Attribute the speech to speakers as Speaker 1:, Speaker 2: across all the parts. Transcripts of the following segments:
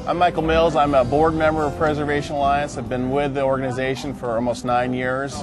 Speaker 1: I'm Michael Mills. I'm a board member of Preservation Alliance. I've been with the organization for almost 9 years,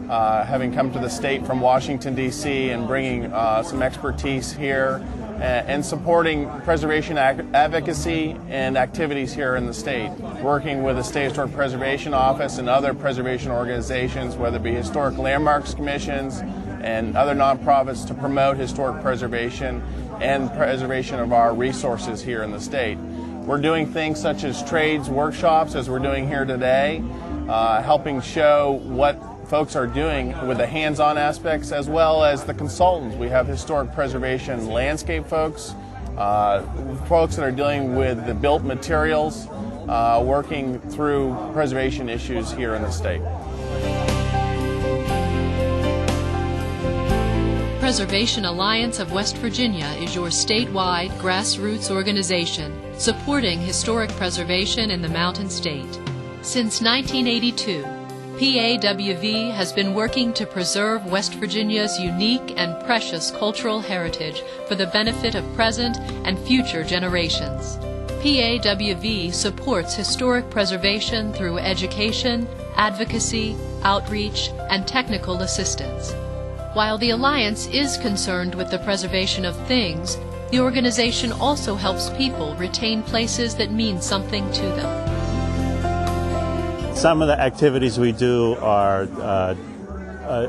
Speaker 1: having come to the state from Washington, D.C. and bringing some expertise here and supporting preservation advocacy and activities here in the state, working with the State Historic Preservation Office and other preservation organizations, whether it be historic landmarks commissions and other nonprofits, to promote historic preservation and preservation of our resources here in the state. We're doing things such as trades workshops, as we're doing here today, helping show what folks are doing with the hands-on aspects as well as the consultants. We have historic preservation landscape folks, folks that are dealing with the built materials, working through preservation issues here in the state.
Speaker 2: Preservation Alliance of West Virginia is your statewide grassroots organization supporting historic preservation in the Mountain State. Since 1982, PAWV has been working to preserve West Virginia's unique and precious cultural heritage for the benefit of present and future generations. PAWV supports historic preservation through education, advocacy, outreach, and technical assistance. While the Alliance is concerned with the preservation of things, the organization also helps people retain places that mean something to them.
Speaker 3: Some of the activities we do are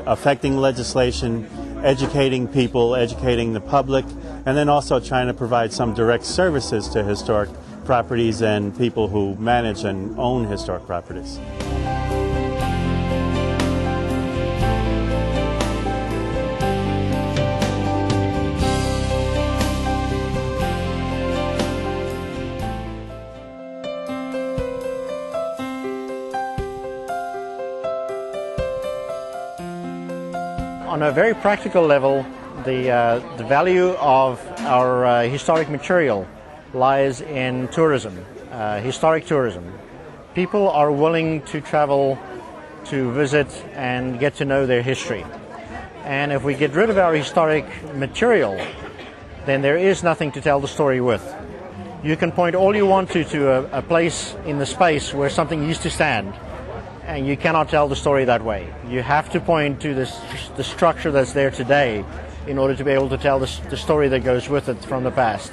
Speaker 3: affecting legislation, educating people, educating the public, and then also trying to provide some direct services to historic properties and people who manage and own historic properties.
Speaker 4: On a very practical level, the value of our historic material lies in tourism, historic tourism. People are willing to travel to visit and get to know their history. And if we get rid of our historic material, then there is nothing to tell the story with. You can point all you want to a place in the space where something used to stand, and you cannot tell the story that way. You have to point to the structure that's there today in order to be able to tell the story that goes with it from the past.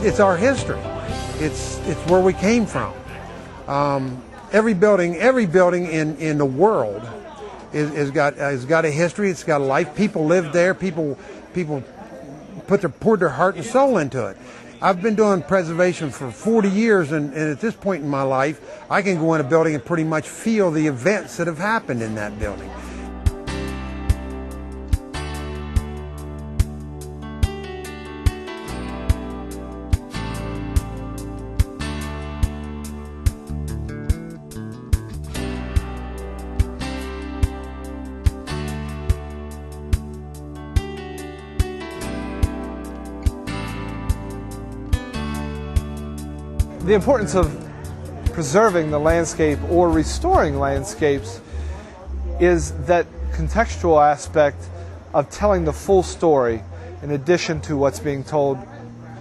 Speaker 5: It's our history. It's where we came from. Every building in the world has got a history. It's got a life. People lived there. People poured their heart and soul into it. I've been doing preservation for 40 years, and at this point in my life, I can go in a building and pretty much feel the events that have happened in that building.
Speaker 6: The importance of preserving the landscape or restoring landscapes is that contextual aspect of telling the full story in addition to what's being told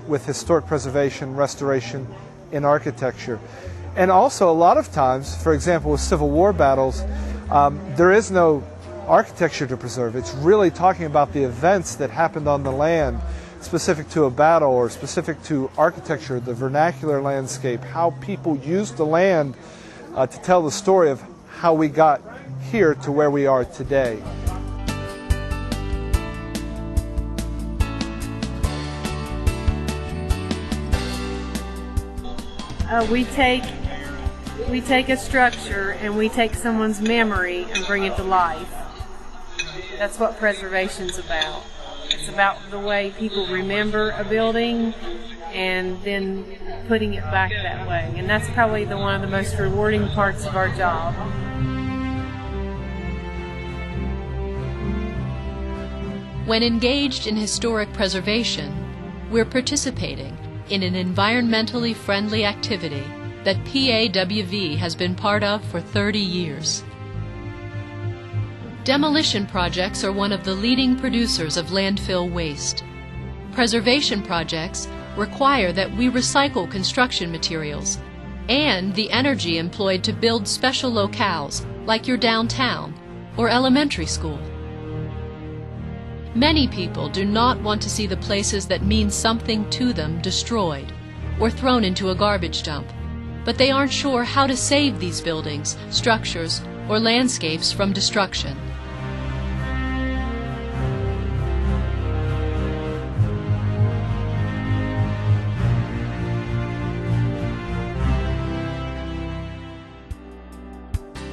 Speaker 6: with historic preservation, restoration, in architecture. And also a lot of times, for example with Civil War battles, there is no architecture to preserve. It's really talking about the events that happened on the land, specific to a battle or specific to architecture, the vernacular landscape, how people used the land to tell the story of how we got here to where we are today.
Speaker 7: We take a structure and we take someone's memory and bring it to life. That's what preservation's about. It's about the way people remember a building and then putting it back that way. And that's probably one of the most rewarding parts of our job.
Speaker 2: When engaged in historic preservation, we're participating in an environmentally friendly activity that PAWV has been part of for 30 years. Demolition projects are one of the leading producers of landfill waste. Preservation projects require that we recycle construction materials and the energy employed to build special locales like your downtown or elementary school. Many people do not want to see the places that mean something to them destroyed or thrown into a garbage dump, but they aren't sure how to save these buildings, structures, or landscapes from destruction.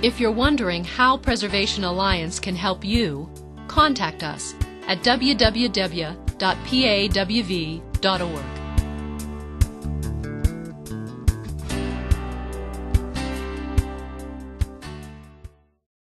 Speaker 2: If you're wondering how Preservation Alliance can help you, contact us at www.pawv.org.